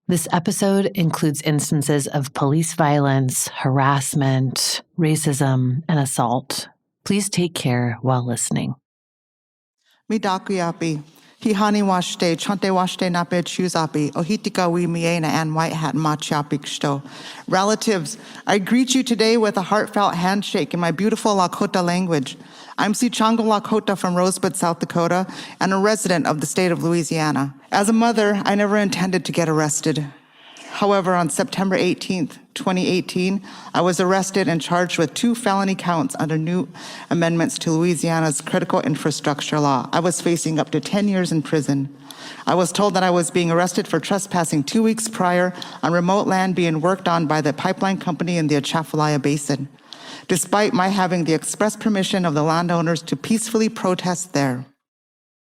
This episode includes instances of police violence, harassment, racism, and assault. Please take care while listening. Mi dakuyapi. Hihani washte, chante washte nape chuzapi, ohitika wi miena and white hat machiapi ksto. Relatives, I greet you today with a heartfelt handshake in my beautiful Lakota language. I'm Sichango Lakota from Rosebud, South Dakota, and a resident of the state of Louisiana. As a mother, I never intended to get arrested. However, on September 18th, 2018, I was arrested and charged with 2 felony counts under new amendments to Louisiana's critical infrastructure law. I was facing up to 10 years in prison. I was told that I was being arrested for trespassing 2 weeks prior on remote land being worked on by the pipeline company in the Atchafalaya Basin, despite my having the express permission of the landowners to peacefully protest there.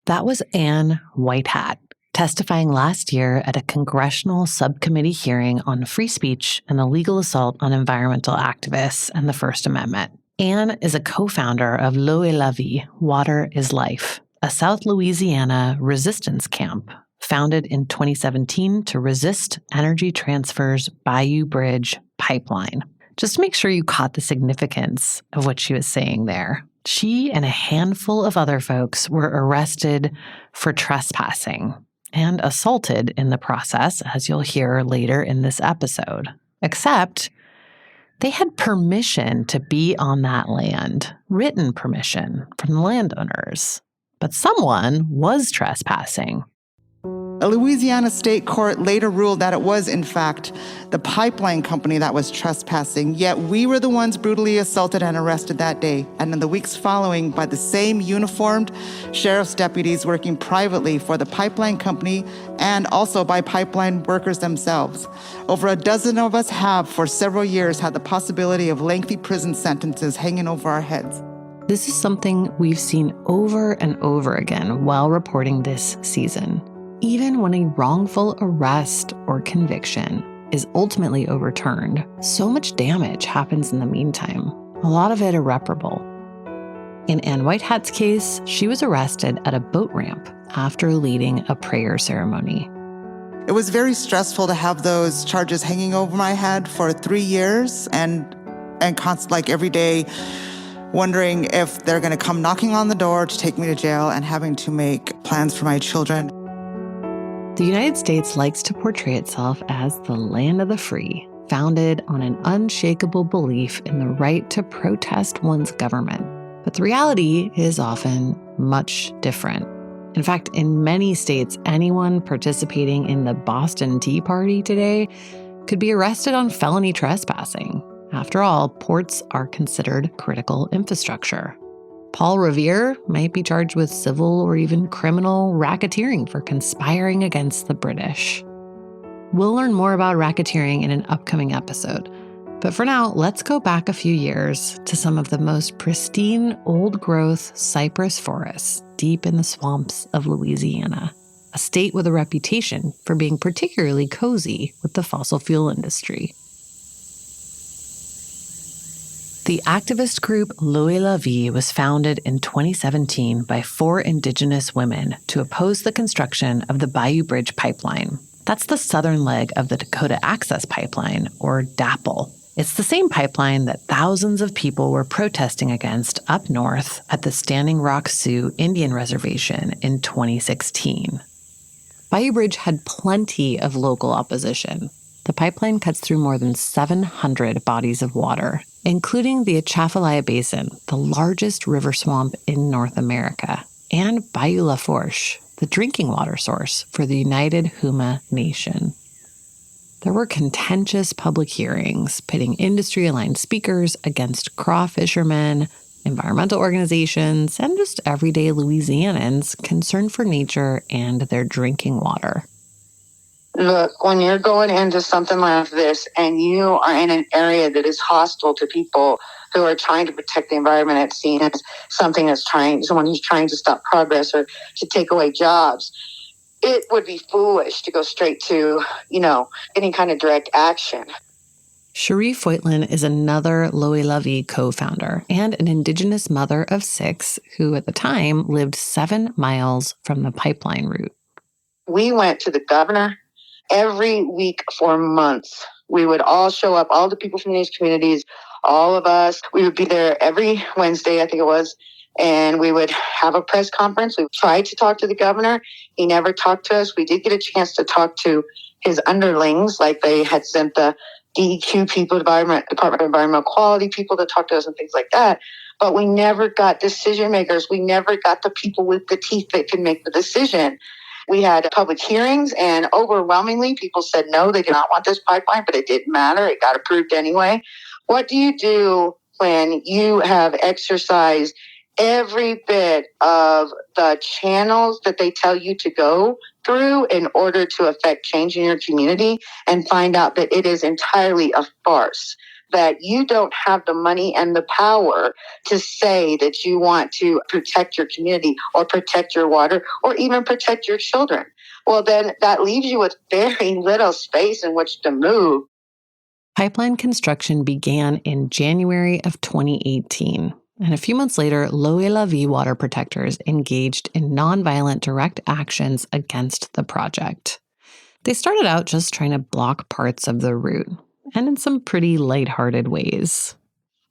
That was Ann Whitehat, testifying last year at a congressional subcommittee hearing on free speech and the legal assault on environmental activists and the First Amendment. Ann is a co-founder of L'eau est la vie, Water is Life, a South Louisiana resistance camp founded in 2017 to resist Energy Transfer's Bayou Bridge pipeline. Just to make sure you caught the significance of what she was saying there, she and a handful of other folks were arrested for trespassing and assaulted in the process, as you'll hear later in this episode. Except they had permission to be on that land, written permission from the landowners. But someone was trespassing. A Louisiana state court later ruled that it was, in fact, the pipeline company that was trespassing, yet we were the ones brutally assaulted and arrested that day, and in the weeks following by the same uniformed sheriff's deputies working privately for the pipeline company and also by pipeline workers themselves. Over a dozen of us have, for several years, had the possibility of lengthy prison sentences hanging over our heads. This is something we've seen over and over again while reporting this season. Even when a wrongful arrest or conviction is ultimately overturned, so much damage happens in the meantime, a lot of it irreparable. In Ann Whitehat's case, she was arrested at a boat ramp after leading a prayer ceremony. It was very stressful to have those charges hanging over my head for 3 years and like every day wondering if they're going to come knocking on the door to take me to jail and having to make plans for my children. The United States likes to portray itself as the land of the free, founded on an unshakable belief in the right to protest one's government. But the reality is often much different. In fact, in many states, anyone participating in the Boston Tea Party today could be arrested on felony trespassing. After all, ports are considered critical infrastructure. Paul Revere might be charged with civil or even criminal racketeering for conspiring against the British. We'll learn more about racketeering in an upcoming episode. But for now, let's go back a few years to some of the most pristine old-growth cypress forests deep in the swamps of Louisiana, a state with a reputation for being particularly cozy with the fossil fuel industry. The activist group L'eau est la vie was founded in 2017 by 4 Indigenous women to oppose the construction of the Bayou Bridge pipeline. That's the southern leg of the Dakota Access Pipeline, or DAPL. It's the same pipeline that thousands of people were protesting against up north at the Standing Rock Sioux Indian Reservation in 2016. Bayou Bridge had plenty of local opposition. The pipeline cuts through more than 700 bodies of water, including the Atchafalaya Basin, the largest river swamp in North America, and Bayou La Fourche, the drinking water source for the United Huma Nation. There were contentious public hearings pitting industry-aligned speakers against craw fishermen, environmental organizations, and just everyday Louisianans concerned for nature and their drinking water. Look, when you're going into something like this and you are in an area that is hostile to people who are trying to protect the environment, it's seen as someone who's trying to stop progress or to take away jobs, it would be foolish to go straight to, any kind of direct action. Cherie Foytlin is another L'eau est la vie co-founder and an Indigenous mother of 6 who at the time lived 7 miles from the pipeline route. We went to the governor every week for months. We would all show up, all the people from these communities, all of us. We would be there every Wednesday, I think it was, and we would have a press conference. We tried to talk to the governor. He never talked to us. We did get a chance to talk to his underlings, like they had sent the DEQ people, Department of Environmental Quality people to talk to us and things like that. But we never got decision makers. We never got the people with the teeth that could make the decision. We had public hearings, and overwhelmingly people said no, they did not want this pipeline, but it didn't matter. It got approved anyway. What do you do when you have exercised every bit of the channels that they tell you to go through in order to affect change in your community and find out that it is entirely a farce, that you don't have the money and the power to say that you want to protect your community or protect your water or even protect your children? Well, then that leaves you with very little space in which to move. Pipeline construction began in January of 2018. And a few months later, L'Eau et la Vie water protectors engaged in nonviolent direct actions against the project. They started out just trying to block parts of the route, and in some pretty lighthearted ways.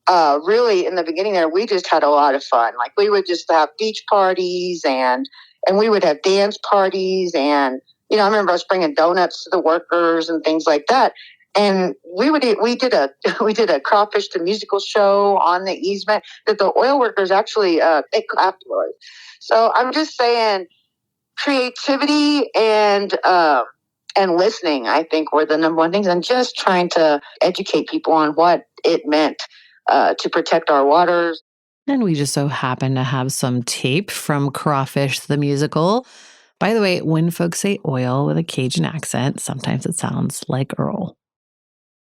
Really, in the beginning there, we just had a lot of fun. Like, we would just have beach parties and we would have dance parties. And, I remember us bringing donuts to the workers and things like that. And we did a crawfish the musical show on the easement that the oil workers actually they clapped for. So I'm just saying, creativity and listening, I think, were the number one things, and just trying to educate people on what it meant to protect our waters. And we just so happen to have some tape from Crawfish the Musical. By the way, when folks say oil with a Cajun accent, sometimes it sounds like Earl.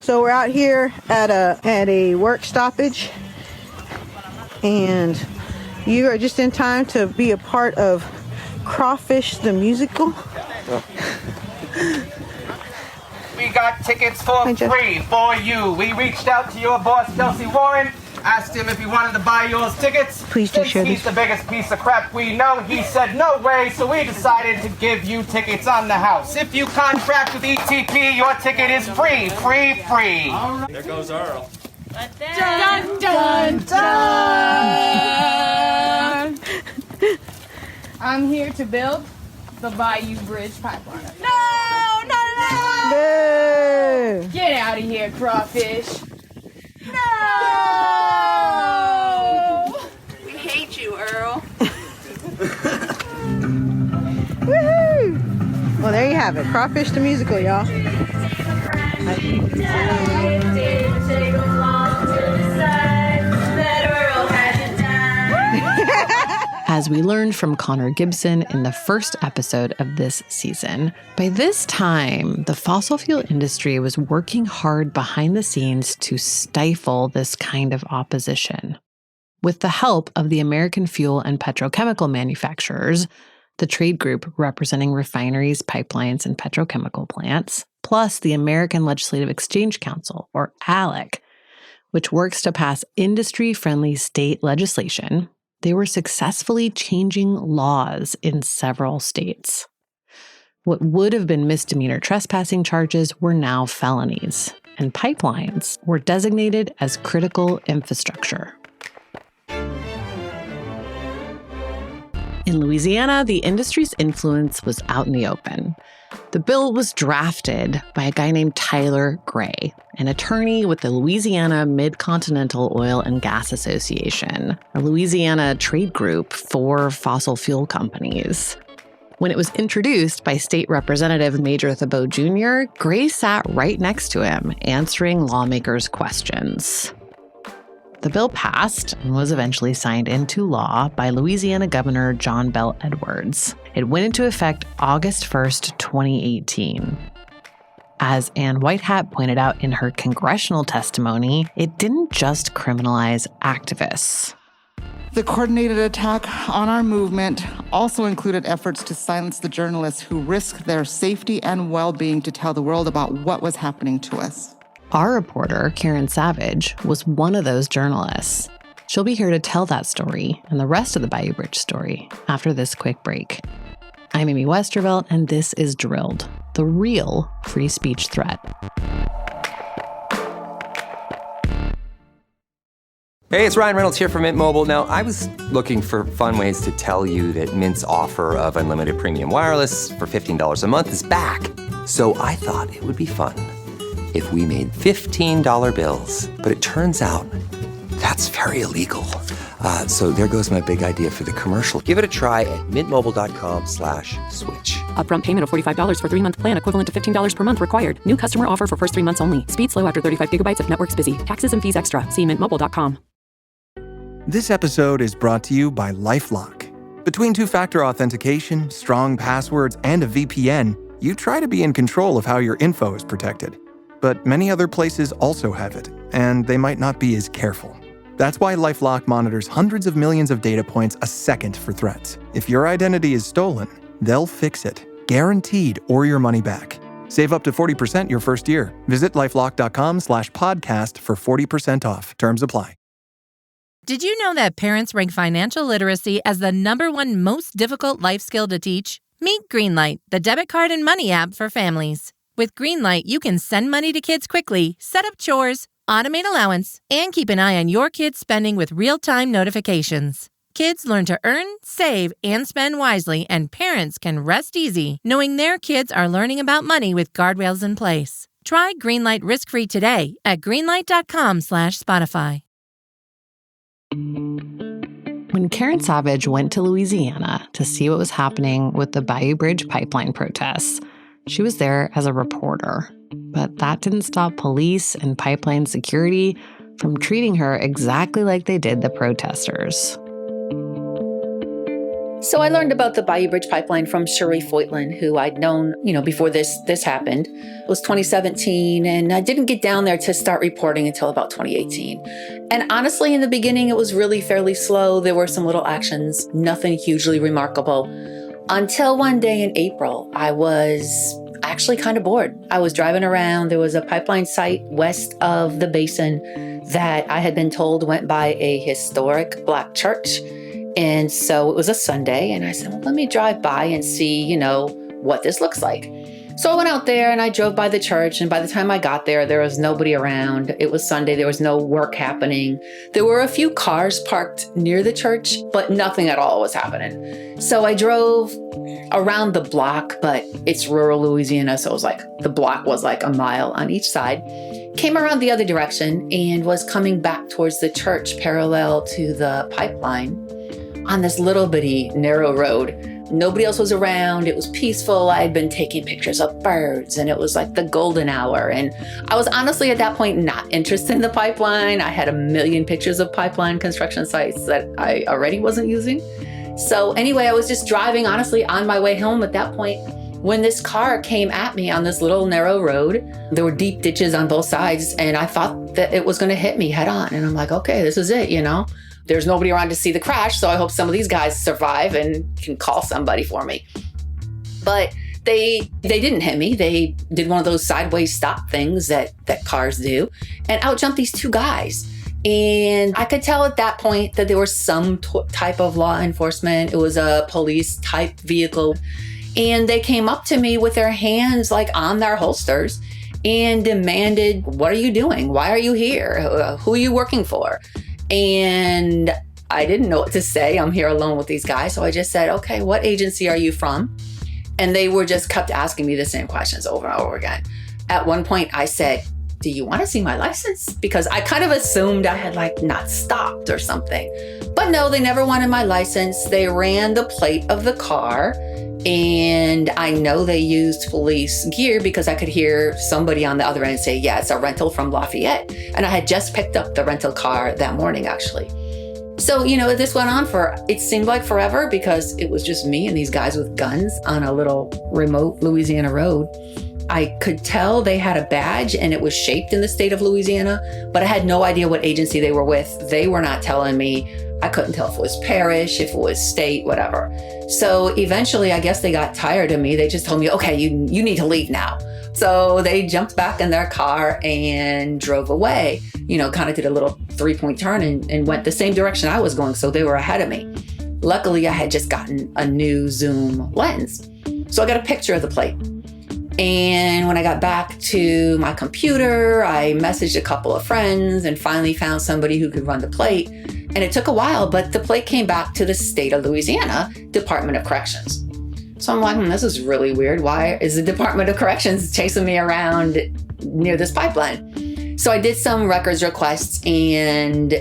So we're out here at a work stoppage, and you are just in time to be a part of Crawfish the Musical. We got tickets for free for you. We reached out to your boss, Kelsey Warren, asked him if he wanted to buy yours tickets. Please do share this. He's the biggest piece of crap we know. He said no way, so we decided to give you tickets on the house. If you contract with ETP, your ticket is free. Free. There goes Earl. Dun, dun, dun. I'm here to build the Bayou Bridge pipeline. No! No! Get out of here, Crawfish. No! We hate you, Earl. Woohoo! Well, there you have it. Crawfish the Musical, y'all. As we learned from Connor Gibson in the first episode of this season, by this time, the fossil fuel industry was working hard behind the scenes to stifle this kind of opposition. With the help of the American fuel and petrochemical manufacturers, the trade group representing refineries, pipelines, and petrochemical plants, plus the American Legislative Exchange Council, or ALEC, which works to pass industry-friendly state legislation, they were successfully changing laws in several states. What would have been misdemeanor trespassing charges were now felonies, and pipelines were designated as critical infrastructure. In Louisiana, the industry's influence was out in the open. The bill was drafted by a guy named Tyler Gray, an attorney with the Louisiana Mid-Continental Oil and Gas Association, a Louisiana trade group for fossil fuel companies. When it was introduced by State Representative Major Thibault Jr., Gray sat right next to him, answering lawmakers' questions. The bill passed and was eventually signed into law by Louisiana Governor John Bel Edwards. It went into effect August 1st, 2018. As Ann Whitehat pointed out in her congressional testimony, it didn't just criminalize activists. The coordinated attack on our movement also included efforts to silence the journalists who risked their safety and well-being to tell the world about what was happening to us. Our reporter, Karen Savage, was one of those journalists. She'll be here to tell that story and the rest of the Bayou Bridge story after this quick break. I'm Amy Westervelt, and this is Drilled, the real free speech threat. Hey, it's Ryan Reynolds here from Mint Mobile. Now, I was looking for fun ways to tell you that Mint's offer of unlimited premium wireless for $15 a month is back. So I thought it would be fun if we made $15 bills. But it turns out that's very illegal. So there goes my big idea for the commercial. Give it a try at mintmobile.com/switch. Upfront payment of $45 for 3-month plan, equivalent to $15 per month required. New customer offer for first 3 months only. Speed slow after 35 gigabytes if network's busy. Taxes and fees extra. See mintmobile.com. This episode is brought to you by LifeLock. Between two-factor authentication, strong passwords, and a VPN, you try to be in control of how your info is protected. But many other places also have it, and they might not be as careful. That's why LifeLock monitors hundreds of millions of data points a second for threats. If your identity is stolen, they'll fix it, guaranteed, or your money back. Save up to 40% your first year. Visit LifeLock.com/podcast for 40% off. Terms apply. Did you know that parents rank financial literacy as the #1 most difficult life skill to teach? Meet Greenlight, the debit card and money app for families. With Greenlight, you can send money to kids quickly, set up chores, automate allowance, and keep an eye on your kids' spending with real-time notifications. Kids learn to earn, save, and spend wisely, and parents can rest easy knowing their kids are learning about money with guardrails in place. Try Greenlight risk-free today at greenlight.com/Spotify. When Karen Savage went to Louisiana to see what was happening with the Bayou Bridge pipeline protests, she was there as a reporter. But that didn't stop police and pipeline security from treating her exactly like they did the protesters. So I learned about the Bayou Bridge pipeline from Shuri Foytlin, who I'd known, before this happened. It was 2017, and I didn't get down there to start reporting until about 2018. And honestly, in the beginning, it was really fairly slow. There were some little actions, nothing hugely remarkable. Until one day in April, I was actually kind of bored. I was driving around. There was a pipeline site west of the basin that I had been told went by a historic Black church. And so it was a Sunday, and I said, well, let me drive by and see, what this looks like. So I went out there and I drove by the church, and by the time I got there, there was nobody around. It was Sunday. There was no work happening. There were a few cars parked near the church, but nothing at all was happening. So I drove around the block, but it's rural Louisiana, so it was like the block was like a mile on each side. Came around the other direction and was coming back towards the church parallel to the pipeline on this little bitty narrow road. Nobody else was around. It was peaceful. I had been taking pictures of birds, and it was like the golden hour. And I was honestly at that point not interested in the pipeline. I had a million pictures of pipeline construction sites that I already wasn't using. So anyway, I was just driving honestly on my way home at that point when this car came at me on this little narrow road. There were deep ditches on both sides, and I thought that it was going to hit me head on. And I'm like, okay, this is it, There's nobody around to see the crash, so I hope some of these guys survive and can call somebody for me. But they didn't hit me. They did one of those sideways stop things that cars do, and out jumped these two guys. And I could tell at that point that there was some type of law enforcement. It was a police type vehicle. And they came up to me with their hands like on their holsters and demanded, what are you doing? Why are you here? Who are you working for? And I didn't know what to say. I'm here alone with these guys. So I just said, okay, what agency are you from? And they were just kept asking me the same questions over and over again. At one point I said, do you want to see my license? Because I kind of assumed I had not stopped or something. But no, they never wanted my license. They ran the plate of the car. And I know they used police gear because I could hear somebody on the other end say, yeah, it's a rental from Lafayette. And I had just picked up the rental car that morning, actually. So, this went on it seemed like forever because it was just me and these guys with guns on a little remote Louisiana road. I could tell they had a badge and it was shaped in the state of Louisiana, but I had no idea what agency they were with. They were not telling me. I couldn't tell if it was parish, if it was state, whatever. So eventually, I guess they got tired of me. They just told me, okay, you need to leave now. So they jumped back in their car and drove away, kind of did a little 3-point turn and went the same direction I was going. So they were ahead of me. Luckily, I had just gotten a new zoom lens. So I got a picture of the plate. And when I got back to my computer, I messaged a couple of friends and finally found somebody who could run the plate. And it took a while, but the plate came back to the state of Louisiana Department of Corrections. So I'm like, this is really weird. Why is the Department of Corrections chasing me around near this pipeline? So I did some records requests and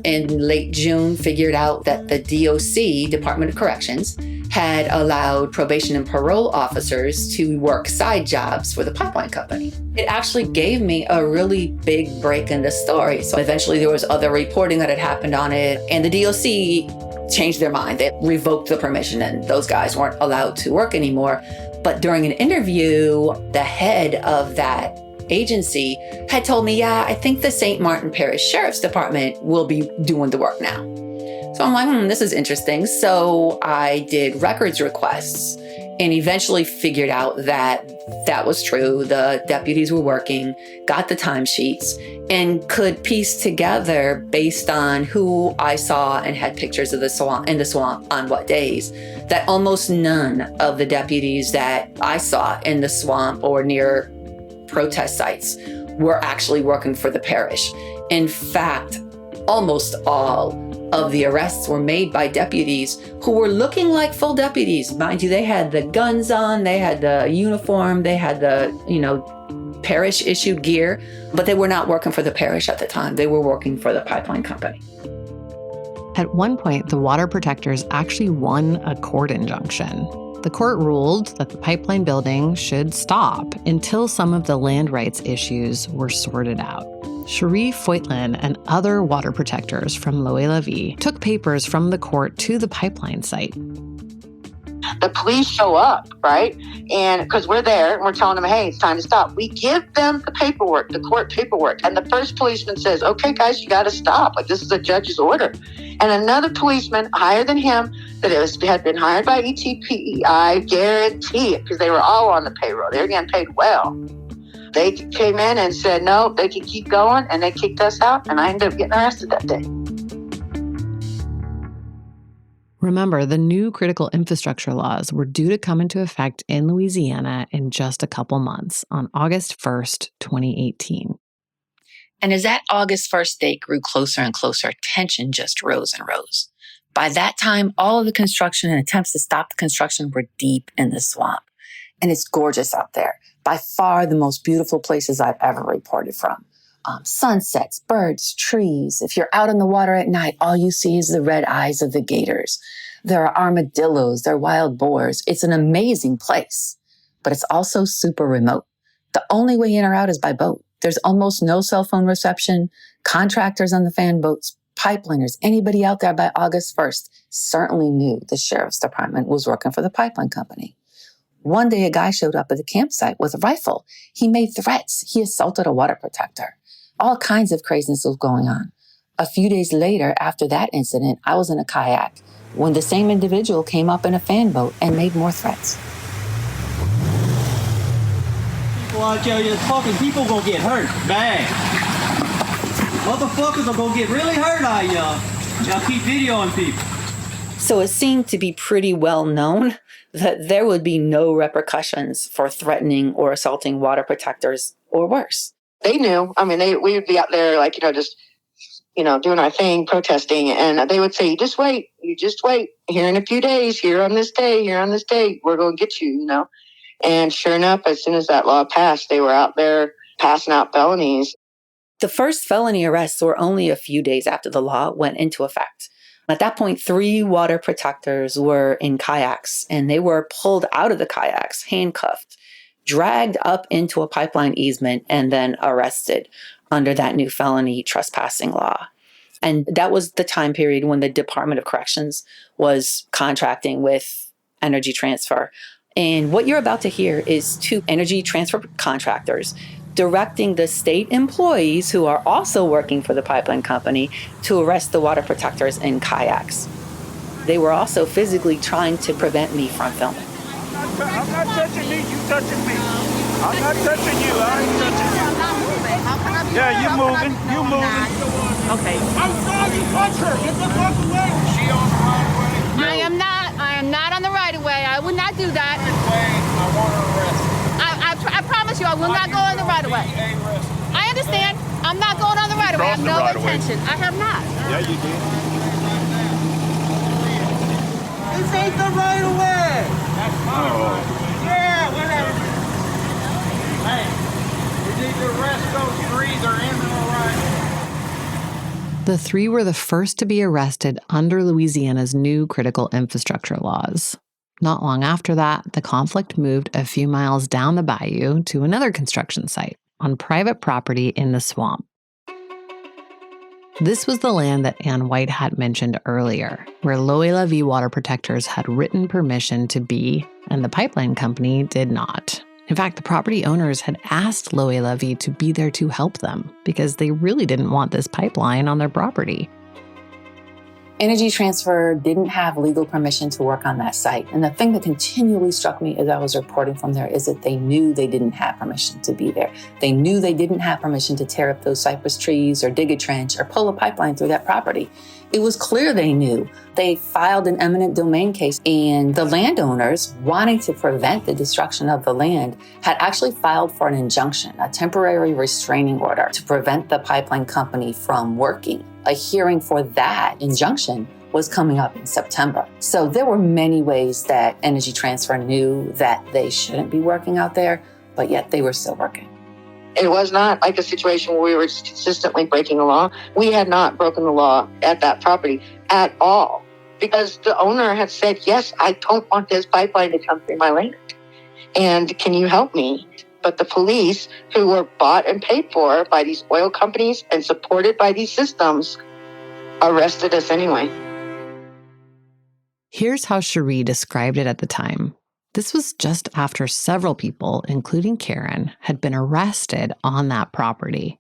in late June figured out that the DOC, Department of Corrections, had allowed probation and parole officers to work side jobs for the pipeline company. It actually gave me a really big break in the story. So eventually there was other reporting that had happened on it, and the DOC changed their mind. They revoked the permission and those guys weren't allowed to work anymore. But during an interview, the head of that agency had told me, yeah, I think the St. Martin Parish Sheriff's Department will be doing the work now. So I'm like, this is interesting. So I did records requests and eventually figured out that that was true. The deputies were working, got the timesheets, and could piece together based on who I saw and had pictures of the swamp on what days, that almost none of the deputies that I saw in the swamp or near protest sites were actually working for the parish. In fact, almost all of the arrests were made by deputies who were looking like full deputies. Mind you, they had the guns on, they had the uniform, they had the, parish issued gear, but they were not working for the parish at the time. They were working for the pipeline company. At one point, the water protectors actually won a court injunction. The court ruled that the pipeline building should stop until some of the land rights issues were sorted out. Cherie Foytlin and other water protectors from Loilavie took papers from the court to the pipeline site. The police show up, right? And because we're there and we're telling them, hey, it's time to stop. We give them the paperwork, the court paperwork. And the first policeman says, okay, guys, you got to stop. Like, this is a judge's order. And another policeman higher than him that had been hired by ETPEI, guarantee it, because they were all on the payroll. They were getting paid well. They came in and said, no, they can keep going, and they kicked us out, and I ended up getting arrested that day. Remember, the new critical infrastructure laws were due to come into effect in Louisiana in just a couple months, on August 1st, 2018. And as that August 1st date grew closer and closer, tension just rose and rose. By that time, all of the construction and attempts to stop the construction were deep in the swamp. And it's gorgeous out there. By far the most beautiful places I've ever reported from. Sunsets, birds, trees. If you're out on the water at night, all you see is the red eyes of the gators. There are armadillos, there are wild boars. It's an amazing place, but it's also super remote. The only way in or out is by boat. There's almost no cell phone reception. Contractors on the fan boats, pipeliners, anybody out there by August 1st certainly knew the sheriff's department was working for the pipeline company. One day, a guy showed up at the campsite with a rifle. He made threats. He assaulted a water protector. All kinds of craziness was going on. A few days later, after that incident, I was in a kayak when the same individual came up in a fan boat and made more threats. People out there, fucking people gonna get hurt bad. Motherfuckers are gonna get really hurt out y'all. Y'all keep videoing people. So it seemed to be pretty well known that there would be no repercussions for threatening or assaulting water protectors or worse. They knew. I mean, we would be out there like, just, doing our thing, protesting. And they would say, you just wait. Here in a few days, here on this day, we're going to get you, And sure enough, as soon as that law passed, they were out there passing out felonies. The first felony arrests were only a few days after the law went into effect. At that point, 3 water protectors were in kayaks, and they were pulled out of the kayaks, handcuffed, dragged up into a pipeline easement, and then arrested under that new felony trespassing law. And that was the time period when the Department of Corrections was contracting with Energy Transfer. And what you're about to hear is 2 Energy Transfer contractors directing the state employees who are also working for the pipeline company to arrest the water protectors in kayaks. They were also physically trying to prevent me from filming. I'm not touching you, you touching me. I'm not touching you, I ain't touching you. Yeah, you moving. Okay. I'm sorry, you touch her. Get the fuck away. Is she on the right way? I am not on the right of way. I would not do that. promise you I will not go on the right of way. I understand. I'm not going on the right of way. I have no intention. I have not. Yeah, you did. This ain't the right of way. That's fine. Yeah, whatever. Hey, we need to arrest those trees or in the right. The three were the first to be arrested under Louisiana's new critical infrastructure laws. Not long after that, the conflict moved a few miles down the bayou to another construction site on private property in the swamp. This was the land that Ann White had mentioned earlier, where Loyola V water protectors had written permission to be, and the pipeline company did not. In fact, the property owners had asked Loyola V to be there to help them because they really didn't want this pipeline on their property. Energy Transfer didn't have legal permission to work on that site. And the thing that continually struck me as I was reporting from there is that they knew they didn't have permission to be there. They knew they didn't have permission to tear up those cypress trees or dig a trench or pull a pipeline through that property. It was clear they knew. They filed an eminent domain case, and the landowners, wanting to prevent the destruction of the land, had actually filed for an injunction, a temporary restraining order to prevent the pipeline company from working. A hearing for that injunction was coming up in September. So there were many ways that Energy Transfer knew that they shouldn't be working out there, but yet they were still working. It was not like a situation where we were just consistently breaking the law. We had not broken the law at that property at all because the owner had said, yes, I don't want this pipeline to come through my land. And can you help me? But the police, who were bought and paid for by these oil companies and supported by these systems, arrested us anyway. Here's how Cherie described it at the time. This was just after several people, including Karen, had been arrested on that property.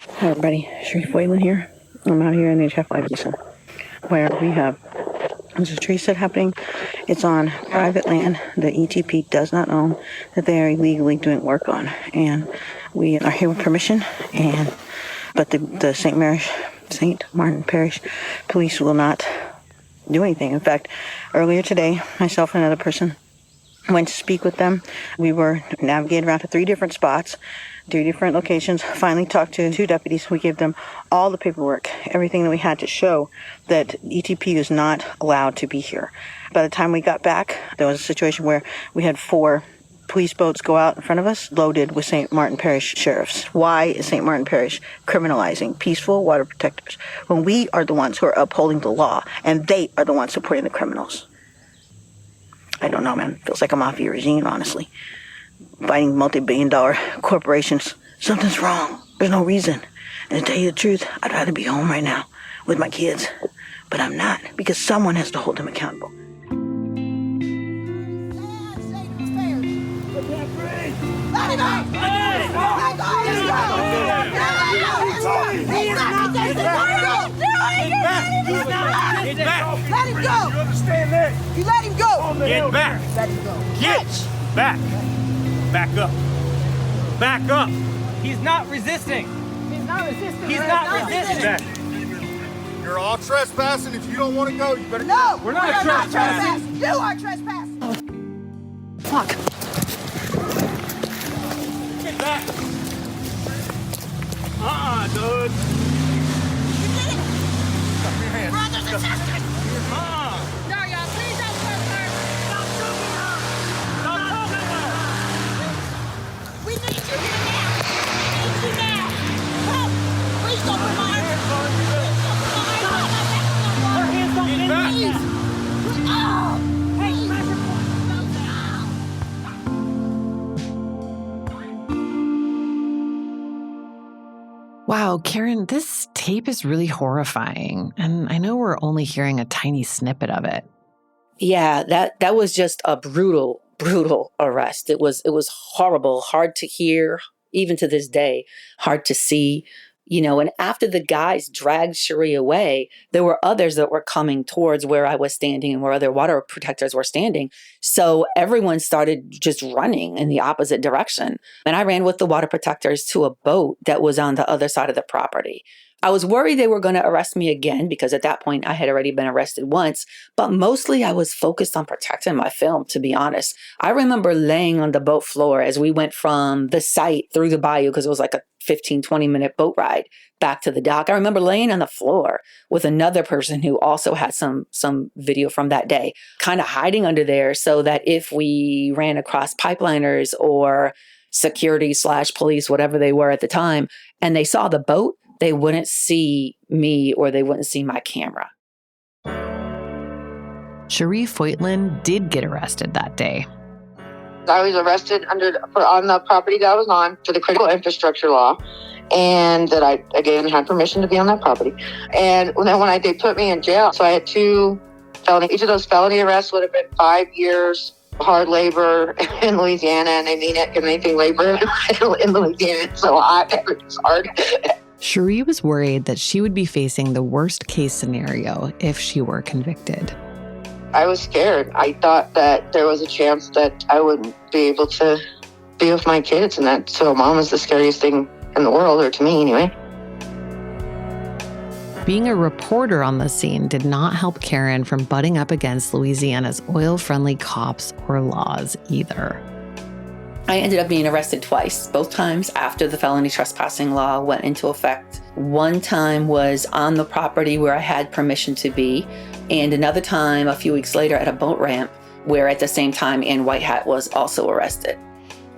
Hi, everybody. Cherie Foylan here. I'm out here in the HF Livingston, where we have there's a tree sit happening. It's on private land that ETP does not own, that they are illegally doing work on. And we are here with permission, but the St. Martin Parish police will not do anything. In fact, earlier today, myself and another person went to speak with them. We were navigating around to 3 different spots, 3 different locations, finally talked to 2 deputies. We gave them all the paperwork, everything that we had to show that ETP is not allowed to be here. By the time we got back, there was a situation where we had 4 police boats go out in front of us loaded with St. Martin Parish sheriffs. Why is St. Martin Parish criminalizing peaceful water protectors when we are the ones who are upholding the law and they are the ones supporting the criminals? I don't know, man. Feels like a mafia regime, honestly. Fighting multi-billion-dollar corporations. Something's wrong. There's no reason. And to tell you the truth, I'd rather be home right now with my kids. But I'm not, because someone has to hold them accountable. Let him go! You understand that? You let him go! Get back! Let him go. Get back! Back up! Back up! He's not resisting! He's not resisting! He's not resisting! You're all trespassing. If you don't want to go, you better No! go. We're not trespassing! You are trespassing! Fuck. Get back! Dude! Brothers and sisters! No, y'all, please don't fuck her! Stop shooting her! Stop shooting her! We need you here now! We need you now! Help! Please don't put my hands on her! Her hands don't get back! Oh! Hey, Wow, Karen, this tape is really horrifying. And I know we're only hearing a tiny snippet of it. Yeah, that was just a brutal arrest. It was horrible, hard to hear, even to this day, hard to see. And after the guys dragged Cherie away, there were others that were coming towards where I was standing and where other water protectors were standing. So everyone started just running in the opposite direction. And I ran with the water protectors to a boat that was on the other side of the property. I was worried they were going to arrest me again because at that point I had already been arrested once, but mostly I was focused on protecting my film, to be honest. I remember laying on the boat floor as we went from the site through the bayou, because it was like a 15, 20-minute boat ride back to the dock. I remember laying on the floor with another person who also had some video from that day, kind of hiding under there so that if we ran across pipeliners or security/police, whatever they were at the time, and they saw the boat, they wouldn't see me or they wouldn't see my camera. Cherie Foytlin did get arrested that day. I was arrested on the property that I was on for the critical infrastructure law, and that I, again, had permission to be on that property. And then they put me in jail, so I had 2 felony. Each of those felony arrests would have been 5 years hard labor in Louisiana, and they mean it because anything labor in Louisiana is so hot, it's hard. Cherie was worried that she would be facing the worst case scenario if she were convicted. I was scared. I thought that there was a chance that I wouldn't be able to be with my kids, and that so mom is the scariest thing in the world, or to me anyway. Being a reporter on the scene did not help Karen from butting up against Louisiana's oil-friendly cops or laws either. I ended up being arrested twice, both times after the felony trespassing law went into effect. One time was on the property where I had permission to be, and another time a few weeks later at a boat ramp where at the same time Ann Whitehat was also arrested.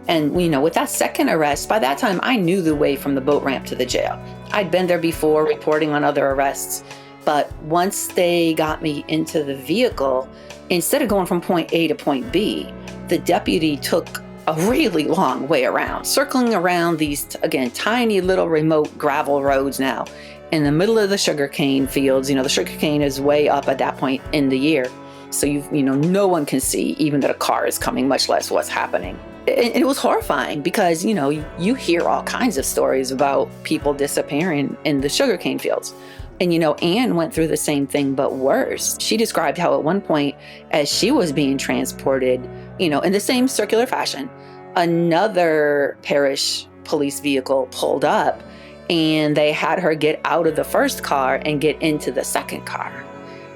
And, with that second arrest, by that time I knew the way from the boat ramp to the jail. I'd been there before reporting on other arrests, but once they got me into the vehicle, instead of going from point A to point B, the deputy took a really long way around, circling around these, again, tiny little remote gravel roads now in the middle of the sugarcane fields. The sugarcane is way up at that point in the year. So, no one can see even that a car is coming, much less what's happening. And it was horrifying because, you hear all kinds of stories about people disappearing in the sugarcane fields. And, Anne went through the same thing, but worse. She described how at one point, as she was being transported, in the same circular fashion, another parish police vehicle pulled up and they had her get out of the first car and get into the second car.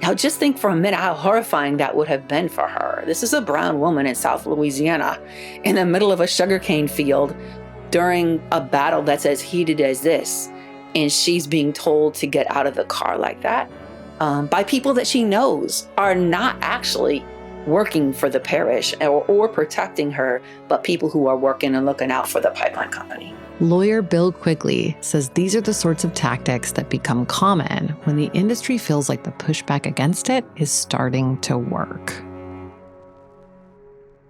Now, just think for a minute how horrifying that would have been for her. This is a brown woman in South Louisiana in the middle of a sugarcane field during a battle that's as heated as this. And she's being told to get out of the car like that by people that she knows are not actually working for the parish or protecting her, but people who are working and looking out for the pipeline company. Lawyer Bill Quigley says these are the sorts of tactics that become common when the industry feels like the pushback against it is starting to work.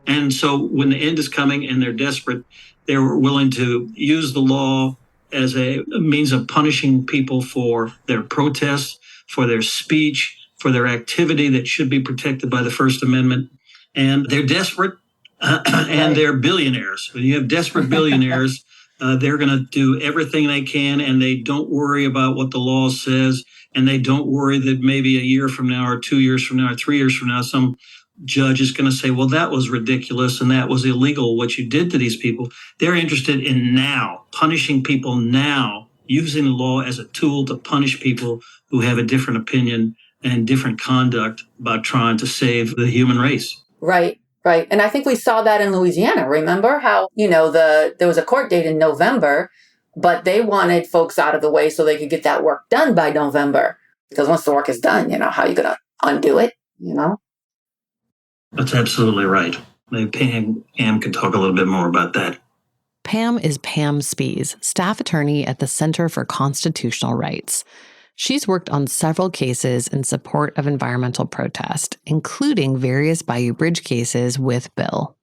And so when the end is coming and they're desperate, they're willing to use the law as a means of punishing people for their protests, for their speech, for their activity that should be protected by the First Amendment. And they're desperate and they're billionaires. When you have desperate billionaires, they're going to do everything they can, and they don't worry about what the law says, and they don't worry that maybe a year from now or 2 years from now or 3 years from now, some judge is going to say, well, that was ridiculous and that was illegal, what you did to these people. They're interested in now, punishing people now, using the law as a tool to punish people who have a different opinion and different conduct about trying to save the human race. Right. Right. And I think we saw that in Louisiana. Remember how, there was a court date in November, but they wanted folks out of the way so they could get that work done by November. Because once the work is done, how are you going to undo it, That's absolutely right. Maybe Pam can talk a little bit more about that. Pam is Pam Spees, staff attorney at the Center for Constitutional Rights. She's worked on several cases in support of environmental protest, including various Bayou Bridge cases with Bill.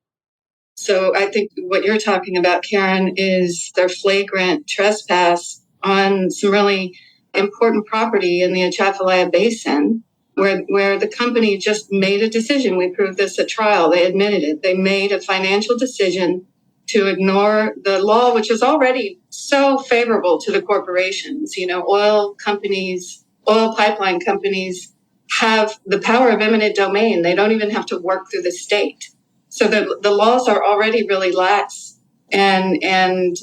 So I think what you're talking about, Karen, is their flagrant trespass on some really important property in the Atchafalaya Basin, where the company just made a decision. We proved this at trial. They admitted it. They made a financial decision to ignore the law, which is already so favorable to the corporations. Oil companies, oil pipeline companies have the power of eminent domain. They don't even have to work through the state. So the laws are already really lax. And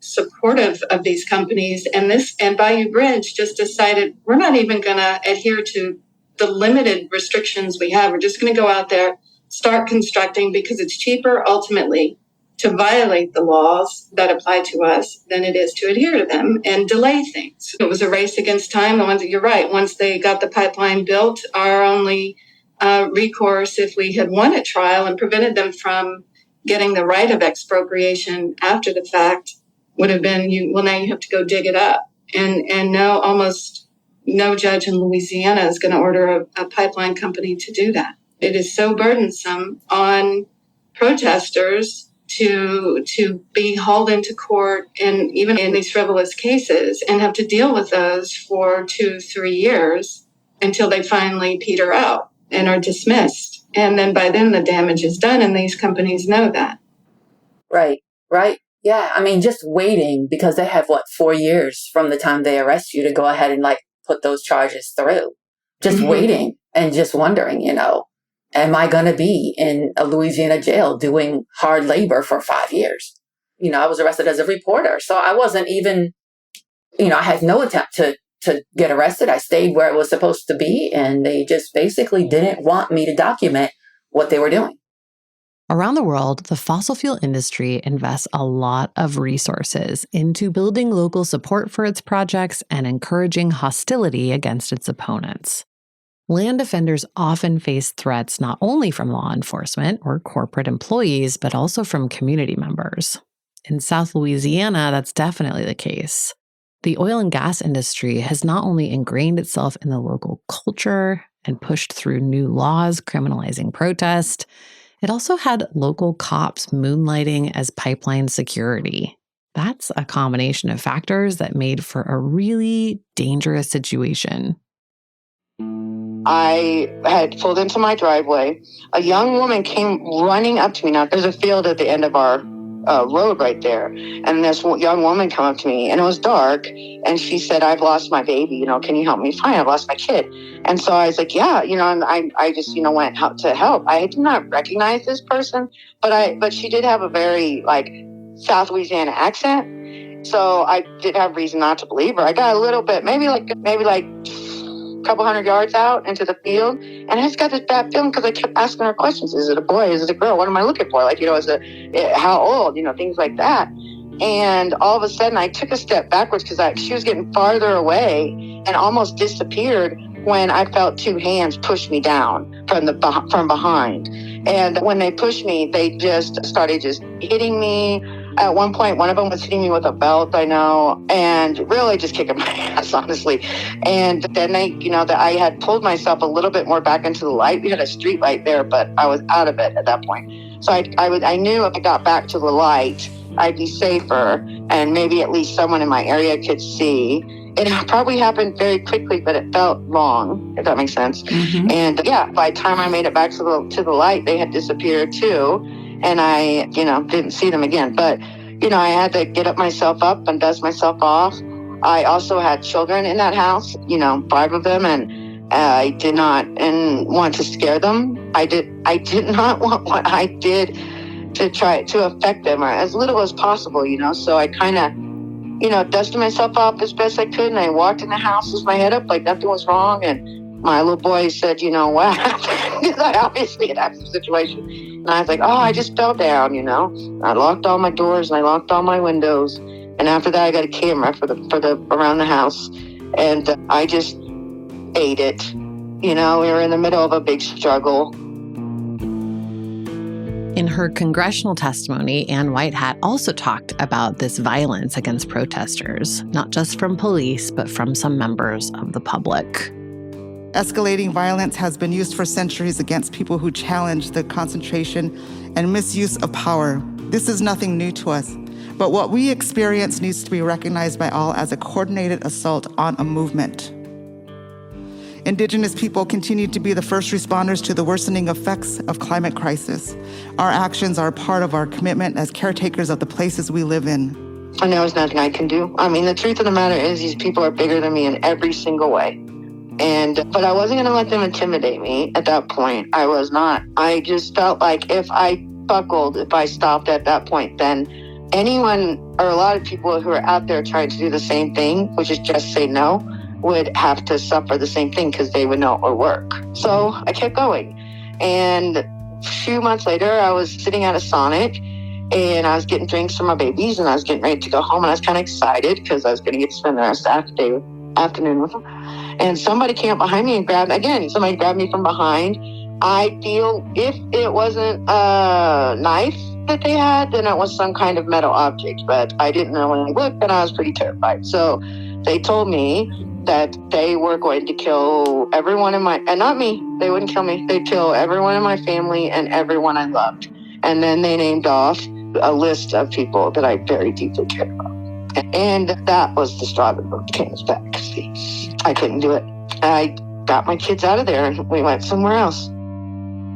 supportive of these companies. And Bayou Bridge just decided we're not even going to adhere to the limited restrictions we have. We're just going to go out there, start constructing because it's cheaper ultimately to violate the laws that apply to us than it is to adhere to them and delay things. It was a race against time. You're right. Once they got the pipeline built, our only recourse, if we had won at trial and prevented them from getting the right of expropriation after the fact, would have been, now you have to go dig it up. And no, almost no judge in Louisiana is going to order a pipeline company to do that. It is so burdensome on protesters to be hauled into court, and even in these frivolous cases, and have to deal with those for 2-3 years until they finally peter out and are dismissed. And then by then the damage is done, and these companies know that. Right. Yeah, I mean, just waiting, because they have, 4 years from the time they arrest you to go ahead and put those charges through. Just waiting and just wondering, am I going to be in a Louisiana jail doing hard labor for 5 years? I was arrested as a reporter, so I wasn't even, I had no attempt to get arrested. I stayed where it was supposed to be, and they just basically didn't want me to document what they were doing. Around the world, the fossil fuel industry invests a lot of resources into building local support for its projects and encouraging hostility against its opponents. Land defenders often face threats not only from law enforcement or corporate employees, but also from community members. In South Louisiana, that's definitely the case. The oil and gas industry has not only ingrained itself in the local culture and pushed through new laws criminalizing protest, it also had local cops moonlighting as pipeline security. That's a combination of factors that made for a really dangerous situation. I had pulled into my driveway. A young woman came running up to me. Now, there's a field at the end of our road right there. And this young woman came up to me, and it was dark. And she said, "I've lost my baby. Can you help me find? I've lost my kid." And so I was like, "Yeah," and I just, went out to help. I did not recognize this person, but she did have a very South Louisiana accent. So I did have reason not to believe her. I got a little bit, maybe like a couple hundred yards out into the field, and I just got this bad feeling because I kept asking her questions. Is it a boy? Is it a girl? What am I looking for? How old? Things like that. And all of a sudden I took a step backwards because she was getting farther away and almost disappeared when I felt two hands push me down from behind. And when they pushed me, they just started hitting me. At one point, one of them was hitting me with a belt, I know, and really just kicking my ass, honestly. And then I had pulled myself a little bit more back into the light. We had a street light there, but I was out of it at that point. So I knew if I got back to the light, I'd be safer, and maybe at least someone in my area could see. It probably happened very quickly, but it felt long, if that makes sense. Mm-hmm. And by the time I made it back to the light, they had disappeared too. And I, didn't see them again. But, I had to get myself up and dust myself off. I also had children in that house, 5 of them, and I did not want to scare them. I did not want what I did to try to affect them, or as little as possible, So I kind of, dusted myself off as best I could, and I walked in the house with my head up like nothing was wrong. And my little boy said, "What happened?" Because I obviously had had some situation. And I was like, "Oh, I just fell down, I locked all my doors and I locked all my windows. And after that, I got a camera for the around the house. And I just ate it. We were in the middle of a big struggle." In her congressional testimony, Ann Whitehat also talked about this violence against protesters, not just from police, but from some members of the public. Escalating violence has been used for centuries against people who challenge the concentration and misuse of power. This is nothing new to us, but what we experience needs to be recognized by all as a coordinated assault on a movement. Indigenous people continue to be the first responders to the worsening effects of climate crisis. Our actions are part of our commitment as caretakers of the places we live in. And there was nothing I can do. The truth of the matter is these people are bigger than me in every single way. But I wasn't going to let them intimidate me at that point. I was not. I just felt like if I buckled, if I stopped at that point, then anyone or a lot of people who are out there trying to do the same thing, which is just say no, would have to suffer the same thing because they would know it would work. So I kept going. And a few months later, I was sitting at a Sonic and I was getting drinks for my babies and I was getting ready to go home and I was kind of excited because I was going to get to spend the rest of the afternoon with them. And somebody came up behind me and somebody grabbed me from behind. I feel if it wasn't a knife that they had, then it was some kind of metal object, but I didn't know when I looked and I was pretty terrified. So they told me that they were going to kill everyone and not me, they wouldn't kill me. They'd kill everyone in my family and everyone I loved. And then they named off a list of people that I very deeply cared about. And that was the straw that broke the camel's back. I couldn't do it. I got my kids out of there and we went somewhere else.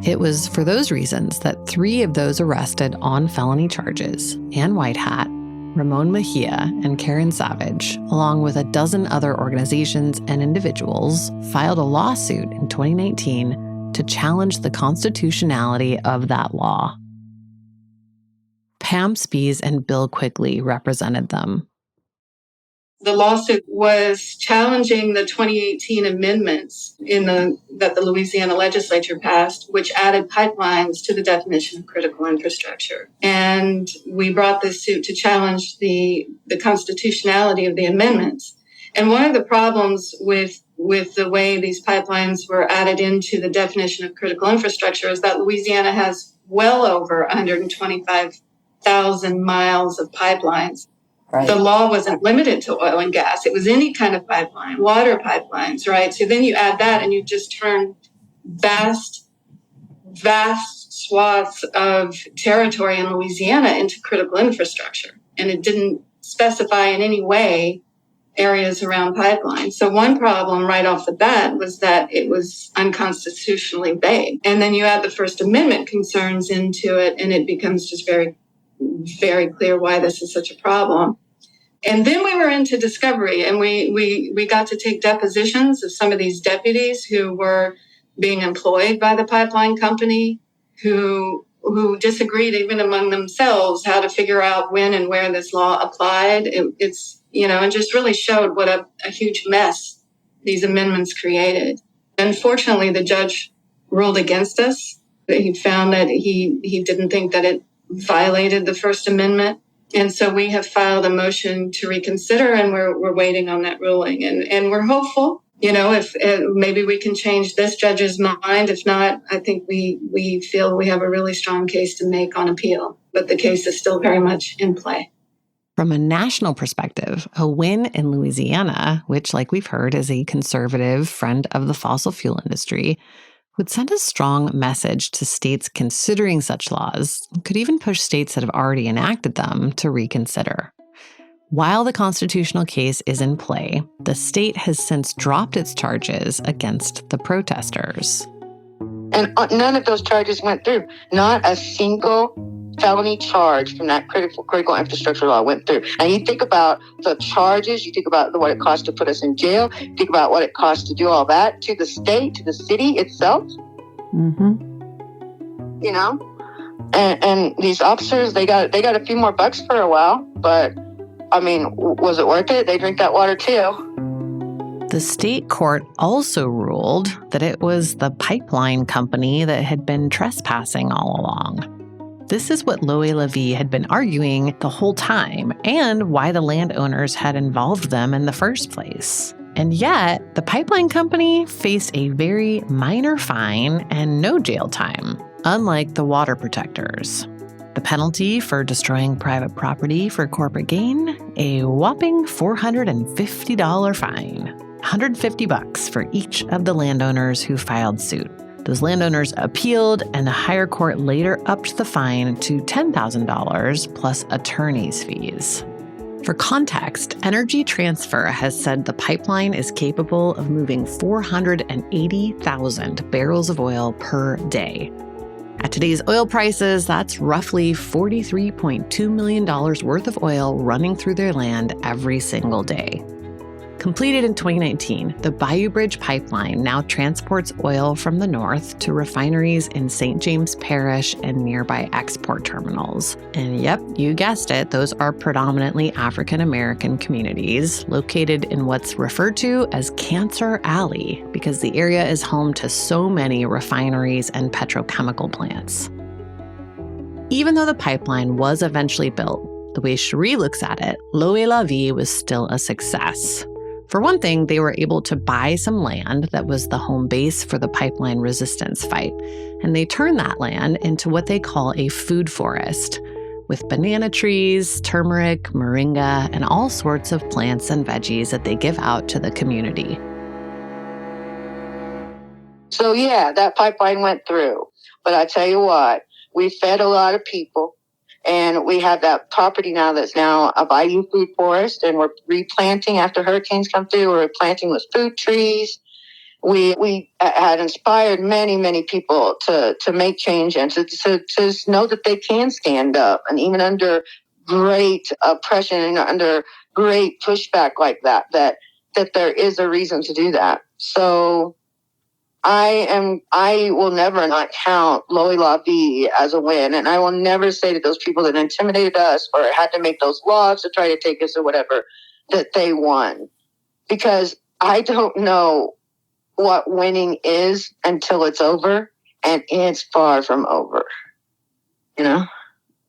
It was for those reasons that 3 of those arrested on felony charges, Ann Whitehat, Ramon Mejia, and Karen Savage, along with a dozen other organizations and individuals, filed a lawsuit in 2019 to challenge the constitutionality of that law. Pam Spies and Bill Quigley represented them. The lawsuit was challenging the 2018 amendments that the Louisiana legislature passed, which added pipelines to the definition of critical infrastructure. And we brought this suit to challenge the constitutionality of the amendments. And one of the problems with the way these pipelines were added into the definition of critical infrastructure is that Louisiana has well over 125,000 miles of pipelines. Right. The law wasn't limited to oil and gas. It was any kind of pipeline, water pipelines, right? So then you add that and you just turn vast swaths of territory in Louisiana into critical infrastructure. And it didn't specify in any way areas around pipelines. So one problem right off the bat was that it was unconstitutionally vague. And then you add the First Amendment concerns into it and it becomes just very, very clear why this is such a problem. And then we were into discovery and we got to take depositions of some of these deputies who were being employed by the pipeline company, who disagreed even among themselves how to figure out when and where this law applied. It's, and just really showed what a huge mess these amendments created. Unfortunately, the judge ruled against us. He found that he didn't think that it violated the First Amendment. And so we have filed a motion to reconsider and we're waiting on that ruling. And we're hopeful, if maybe we can change this judge's mind. If not, I think we feel we have a really strong case to make on appeal. But the case is still very much in play. From a national perspective, a win in Louisiana, which, like we've heard, is a conservative friend of the fossil fuel industry, would send a strong message to states considering such laws, could even push states that have already enacted them to reconsider. While the constitutional case is in play, the state has since dropped its charges against the protesters. And none of those charges went through. Not a single felony charge from that critical infrastructure law went through. And you think about the charges, you think about what it costs to put us in jail, think about what it costs to do all that to the state, to the city itself. Mm-hmm. And these officers, they got a few more bucks for a while, but I mean, was it worth it? They drink that water too. The state court also ruled that it was the pipeline company that had been trespassing all along. This is what Loie Levy had been arguing the whole time and why the landowners had involved them in the first place. And yet, the pipeline company faced a very minor fine and no jail time, unlike the water protectors. The penalty for destroying private property for corporate gain, a whopping $450 fine. $150 for each of the landowners who filed suit. Those landowners appealed, and the higher court later upped the fine to $10,000 plus attorney's fees. For context, Energy Transfer has said the pipeline is capable of moving 480,000 barrels of oil per day. At today's oil prices, that's roughly $43.2 million worth of oil running through their land every single day. Completed in 2019, the Bayou Bridge Pipeline now transports oil from the north to refineries in St. James Parish and nearby export terminals. And yep, you guessed it, those are predominantly African American communities located in what's referred to as Cancer Alley because the area is home to so many refineries and petrochemical plants. Even though the pipeline was eventually built, the way Cherie looks at it, Loe La Vie was still a success. For one thing, they were able to buy some land that was the home base for the pipeline resistance fight, and they turned that land into what they call a food forest, with banana trees, turmeric, moringa, and all sorts of plants and veggies that they give out to the community. So yeah, that pipeline went through. But I tell you what, we fed a lot of people. And we have that property now that's now a bayou food forest, and we're replanting after hurricanes come through. We're replanting with food trees. We had inspired many, many people to make change and to know that they can stand up, and even under great oppression and under great pushback like that there is a reason to do that. So I will never not count Loe La Vie as a win. And I will never say to those people that intimidated us or had to make those laws to try to take us or whatever, that they won. Because I don't know what winning is until it's over. And it's far from over. You know?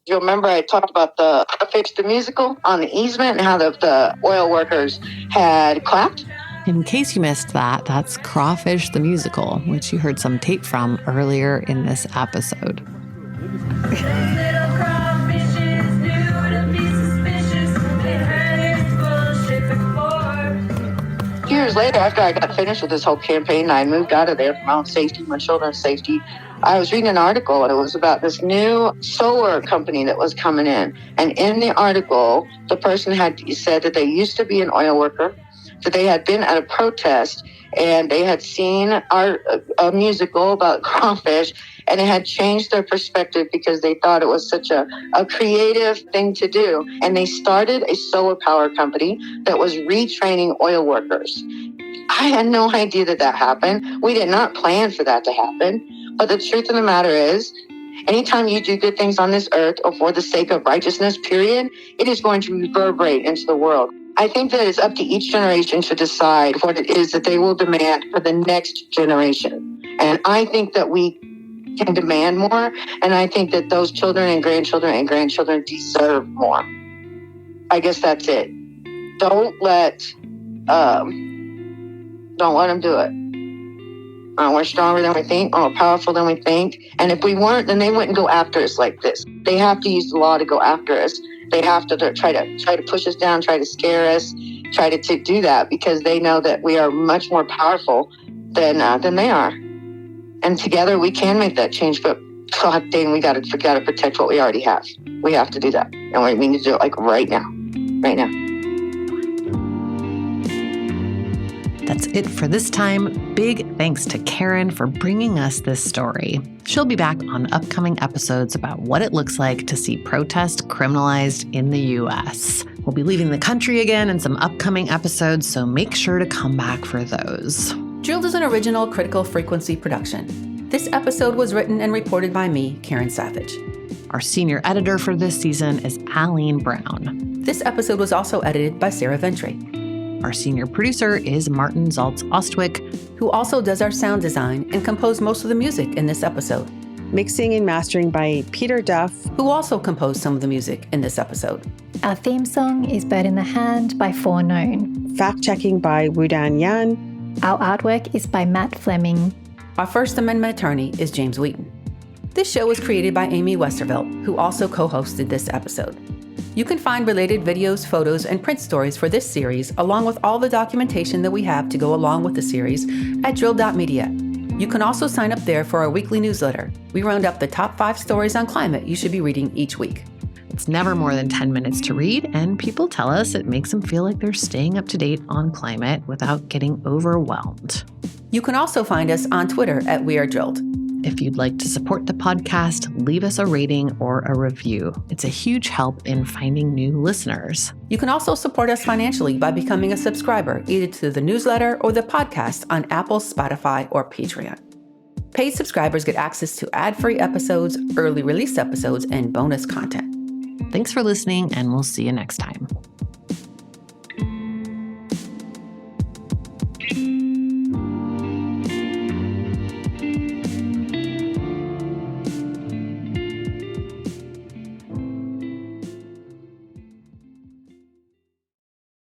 You'll remember I talked about the Fix the musical on the easement and how the oil workers had clapped. In case you missed that, that's Crawfish the Musical, which you heard some tape from earlier in this episode. Years later, after I got finished with this whole campaign, I moved out of there for my own safety, my children's safety. I was reading an article, and it was about this new solar company that was coming in. And in the article, the person had said that they used to be an oil worker, that they had been at a protest, and they had seen a musical about crawfish, and it had changed their perspective because they thought it was such a creative thing to do. And they started a solar power company that was retraining oil workers. I had no idea that happened. We did not plan for that to happen. But the truth of the matter is, anytime you do good things on this earth or for the sake of righteousness, period, it is going to reverberate into the world. I think that it's up to each generation to decide what it is that they will demand for the next generation. And I think that we can demand more, and I think that those children and grandchildren deserve more. I guess that's it. Don't let them do it. We're stronger than we think, more powerful than we think. And if we weren't, then they wouldn't go after us like this. They have to use the law to go after us. They have to try to push us down, try to scare us, try to do that because they know that we are much more powerful than they are. And together we can make that change. But God dang, we gotta protect what we already have. We have to do that, and we need to do it like right now. That's it for this time. Big thanks to Karen for bringing us this story. She'll be back on upcoming episodes about what it looks like to see protest criminalized in the U.S. We'll be leaving the country again in some upcoming episodes, so make sure to come back for those. Drilled is an original Critical Frequency production. This episode was written and reported by me, Karen Savage. Our senior editor for this season is Aline Brown. This episode was also edited by Sarah Ventry. Our senior producer is Martin Zaltz-Ostwick, who also does our sound design and composed most of the music in this episode. Mixing and mastering by Peter Duff, who also composed some of the music in this episode. Our theme song is Bird in the Hand by Forknown. Fact-checking by Wudan Yan. Our artwork is by Matt Fleming. Our First Amendment attorney is James Wheaton. This show was created by Amy Westervelt, who also co-hosted this episode. You can find related videos, photos, and print stories for this series, along with all the documentation that we have to go along with the series at drill.media. You can also sign up there for our weekly newsletter. We round up the top 5 stories on climate you should be reading each week. It's never more than 10 minutes to read, and people tell us it makes them feel like they're staying up to date on climate without getting overwhelmed. You can also find us on Twitter at We Are Drilled. If you'd like to support the podcast, leave us a rating or a review. It's a huge help in finding new listeners. You can also support us financially by becoming a subscriber, either to the newsletter or the podcast on Apple, Spotify, or Patreon. Paid subscribers get access to ad-free episodes, early release episodes, and bonus content. Thanks for listening, and we'll see you next time.